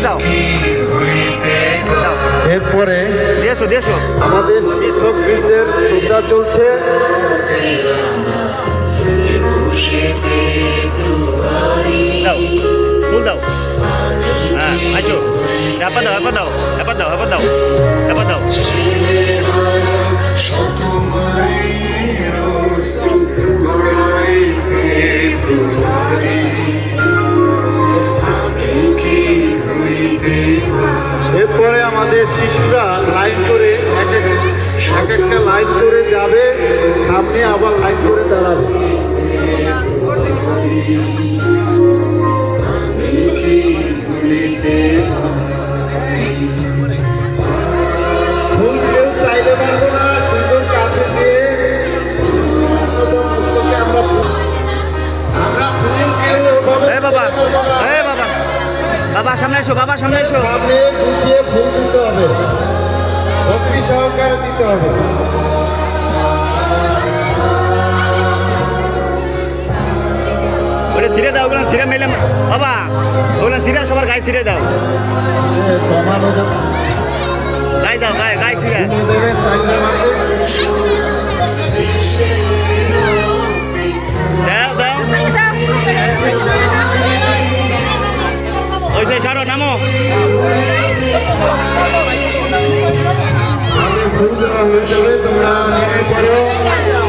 দাও। এরপরে দেশো আমাদের শিক্ষক বৃন্দের শ্রদ্ধা চলছে। দাও ফুল দাও। হ্যাঁ আছো এবার দাও এবার দাও। এরপরে আমাদের শিশুরা লাইন করে এক একটা লাইন করে যাবে, সামনে আবার লাইন করে দাঁড়াবে। ফুল কেউ চাইলে পারবো না, সুন্দর কাছে দিয়ে আমরা ফুল কেউ ওভাবে বাবা সামনে এসো। সামনে গুছিয়ে ফুল দিতে হবে, ভক্তি সহকারে দিতে হবে। ওটা ছিঁড়ে দাও, ওগুলো ছিঁড়ে মেলে বাবা, ওগুলো ছিঁড়ে সবার গায়ে ছিঁড়ে দাও। গায়ে দাও, গায়ে ছিঁড়ে দাও। ওই সে সরো নামো। তোমরা নেমে পড়ো।